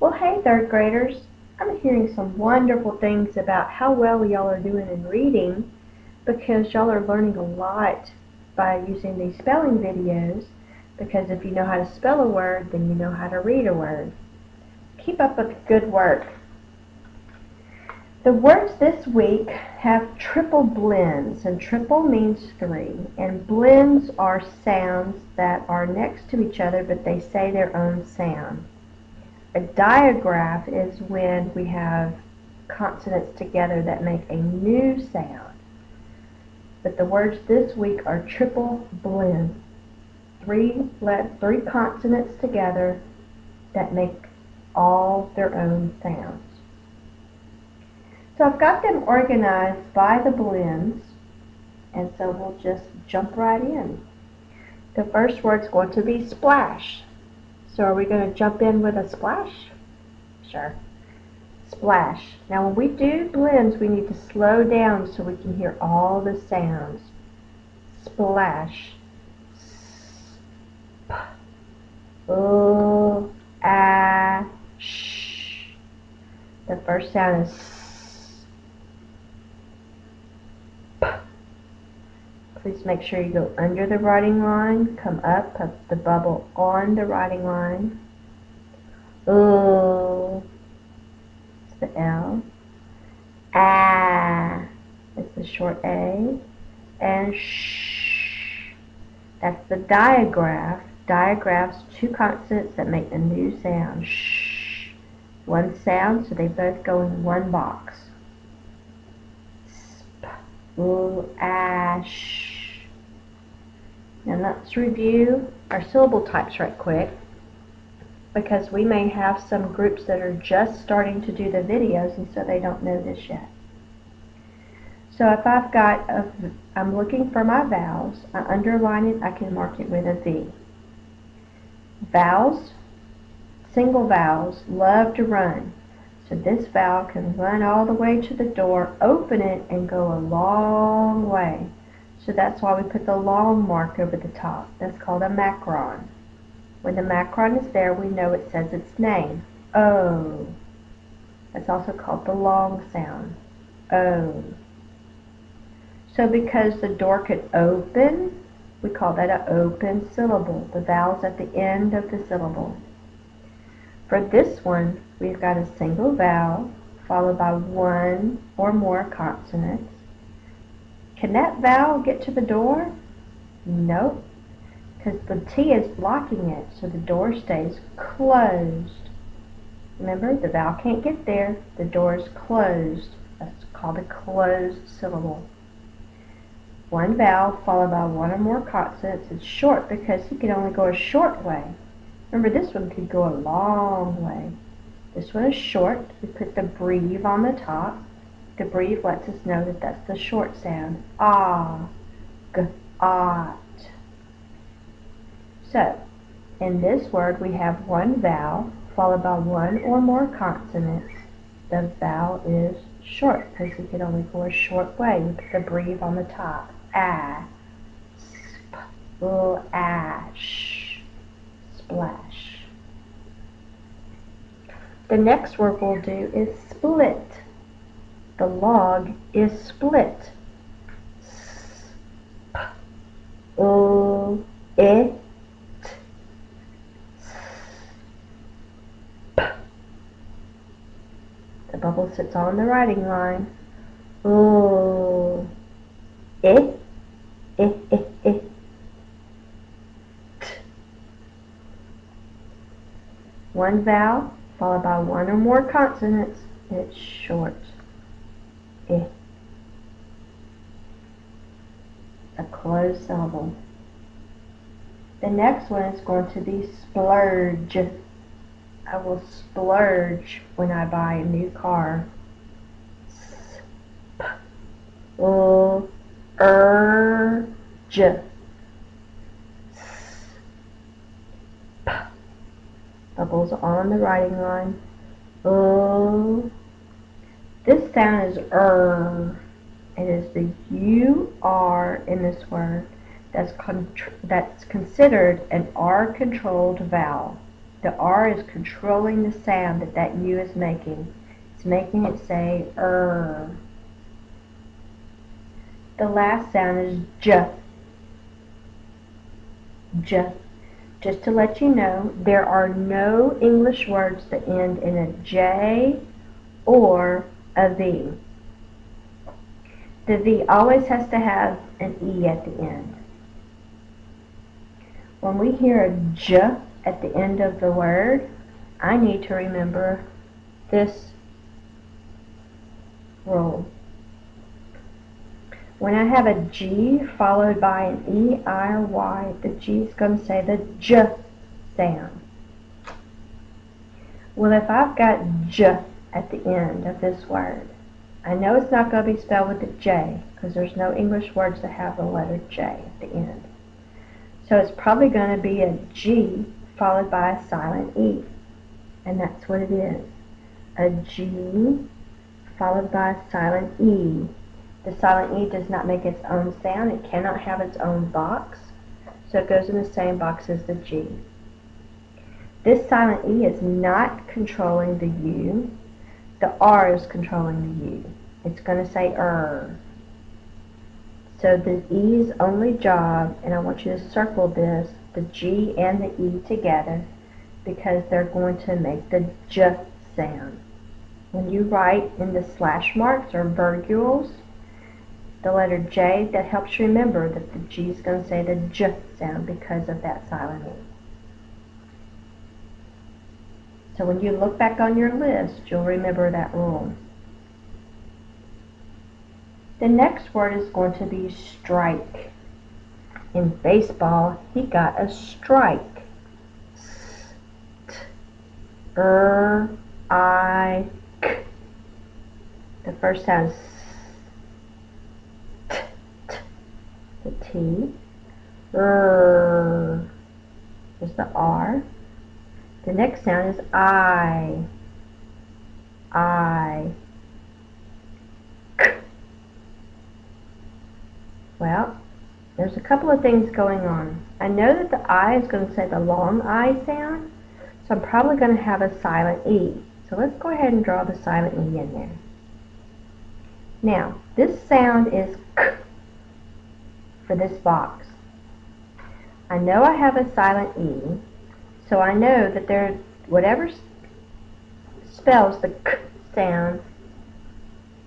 Well, hey, third graders. I'm hearing some wonderful things about how well y'all are doing in reading because y'all are learning a lot by using these spelling videos, because if you know how to spell a word, then you know how to read a word. Keep up with the good work. The words this week have triple blends, and triple means 3, and blends are sounds that are next to each other but they say their own sound. A digraph is when we have consonants together that make a new sound. But the words this week are triple blend. Three consonants together that make all their own sounds. So I've got them organized by the blends, and so we'll just jump right in. The first word's going to be splash. So are we going to jump in with a splash? Sure. Splash. Now when we do blends, we need to slow down so we can hear all the sounds. Splash. Sh. The first sound is p. Please make sure you go under the writing line, come up, put the bubble on the writing line. It's the L. It's the short A. And sh. That's the digraph. Digraphs, 2 consonants that make a new sound. Sh. One sound, so they both go in one box. Sh. Now let's review our syllable types right quick, because we may have some groups that are just starting to do the videos and so they don't know this yet. So if I'm looking for my vowels, I underline it, I can mark it with a V. Vowels, single vowels, love to run. So this vowel can run all the way to the door, open it, and go a long way. So that's why we put the long mark over the top. That's called a macron. When the macron is there, we know it says its name. O. That's also called the long sound. O. So because the door could open, we call that an open syllable. The vowel's at the end of the syllable. For this one, we've got a single vowel followed by one or more consonants. Can that vowel get to the door? Nope, because the T is blocking it, so the door stays closed. Remember, the vowel can't get there, the door is closed. That's called a closed syllable. One vowel followed by one or more consonants is short because he can only go a short way. Remember, this one could go a long way. This one is short. We put the breve on the top. The breve lets us know that that's the short sound. Ah, g, ot. So, in this word we have one vowel followed by one or more consonants. The vowel is short because we can only go a short way. We put the breve on the top. Ah, sp, ash, splash. The next word we'll do is split. The log is split. It. The bubble sits on the writing line. It. One vowel followed by one or more consonants. It's short. A closed syllable. The next one is going to be splurge. I will splurge when I buy a new car. Splurge. Bubbles on the writing line. This sound is It is the U-R in this word that's considered an R-controlled vowel. The R is controlling the sound that that U is making. It's making it say The last sound is J. J. Just to let you know, there are no English words that end in a J or a V. The V always has to have an E at the end. When we hear a J at the end of the word, I need to remember this rule. When I have a G followed by an E, I, or Y, the G is going to say the J sound. Well, if I've got J at the end of this word, I know it's not going to be spelled with a J because there's no English words that have the letter J at the end. So it's probably going to be a G followed by a silent E. And that's what it is. A G followed by a silent E. The silent E does not make its own sound. It cannot have its own box. So it goes in the same box as the G. This silent E is not controlling the U. The R is controlling the U. It's going to say So the E's only job, and I want you to circle this, the G and the E together, because they're going to make the J sound. When you write in the slash marks or virgules, the letter J, that helps you remember that the G is going to say the J sound because of that silent E. So when you look back on your list, you'll remember that rule. The next word is going to be strike. In baseball, he got a strike. S-t-r-i-k. The first sound is s-t-t. The T. R is the R. The next sound is I. K. Well, there's a couple of things going on. I know that the I is going to say the long I sound, so I'm probably going to have a silent E. So let's go ahead and draw the silent E in there. Now, this sound is K for this box. I know I have a silent E, so I know that whatever spells the K sound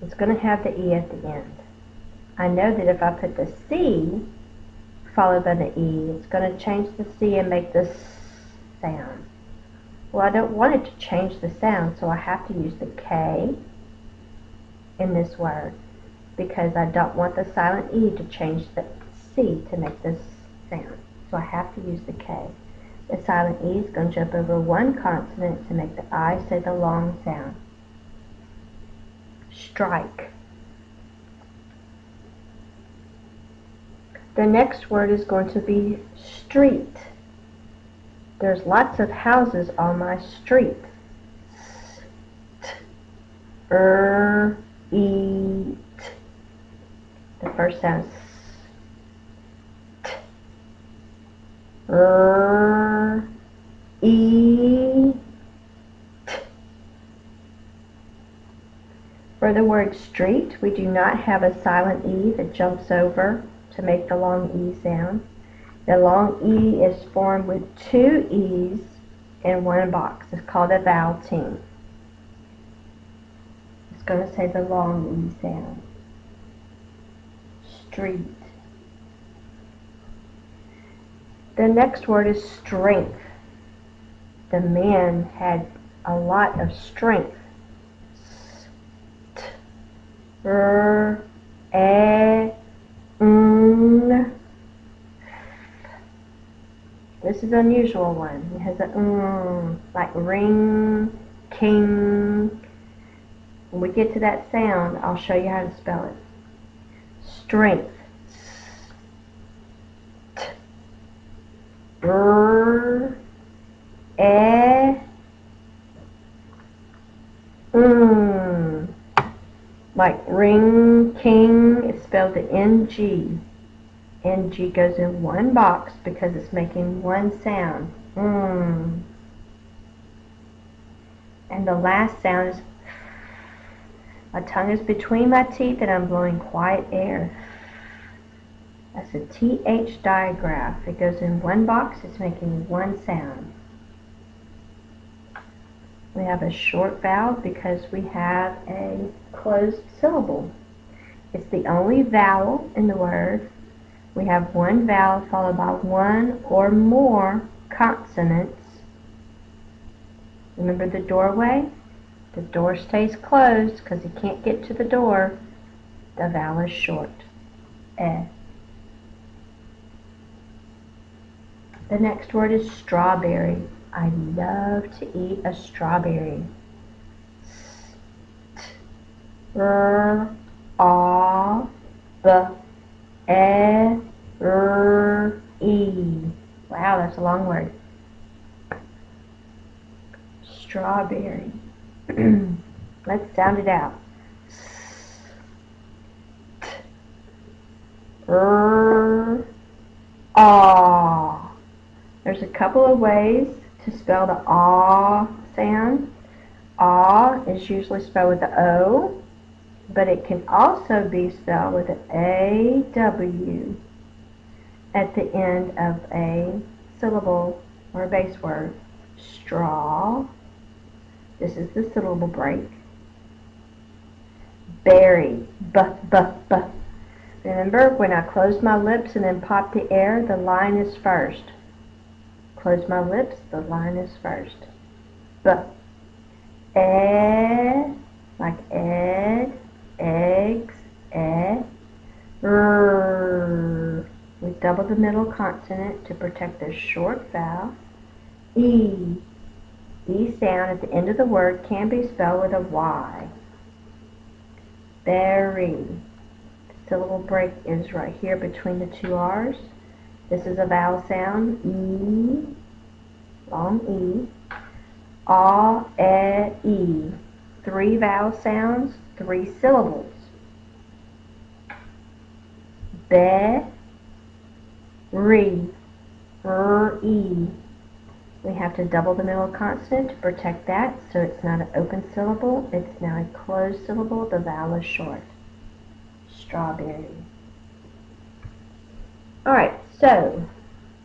is going to have the E at the end. I know that if I put the C followed by the E, it's going to change the C and make the S sound. Well, I don't want it to change the sound, so I have to use the K in this word because I don't want the silent E to change the C to make this sound. So I have to use the K. The silent E is going to jump over one consonant to make the I say the long sound. Strike. The next word is going to be street. There's lots of houses on my street. Eat. The first sound is eat. For the word street, we do not have a silent E that jumps over to make the long E sound. The long E is formed with two E's in one box. It's called a vowel team. It's going to say the long E sound. Street. The next word is strength. The man had a lot of strength. This is an unusual one. It has a like ring, king. When we get to that sound, I'll show you how to spell it. Strength. Like ring, king, it's spelled the NG. NG goes in one box because it's making one sound. And the last sound is, my tongue is between my teeth and I'm blowing quiet air. That's a TH digraph. It goes in one box, it's making one sound. We have a short vowel because we have a closed syllable. It's the only vowel in the word. We have one vowel followed by one or more consonants. Remember the doorway? The door stays closed because you can't get to the door. The vowel is short. Eh. The next word is strawberry. I love to eat a strawberry. R, A, B, E, R, E. Wow, that's a long word. Strawberry. Let's sound it out. R, A. There's a couple of ways to spell the ah sound. Ah is usually spelled with the O, but it can also be spelled with an AW at the end of a syllable or a base word. Straw. This is the syllable break. Berry. B, b, b. Remember, when I close my lips and then pop the air, the line is first. Close my lips, the line is first. B. E, like egg, eggs, R. We double the middle consonant to protect the short vowel. E. E sound at the end of the word can be spelled with a Y. Berry. The syllable break is right here between the two R's. This is a vowel sound. E. Long E. A, E. 3 vowel sounds, 3 syllables. Be, re, E. We have to double the middle consonant to protect that, so it's not an open syllable, it's now a closed syllable. The vowel is short. Strawberry. Alright, so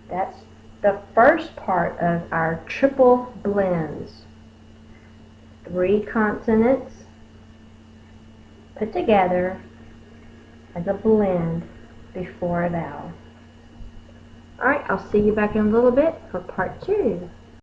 that's the first part of our triple blends. 3 consonants put together as a blend before a vowel. Alright, I'll see you back in a little bit for part 2.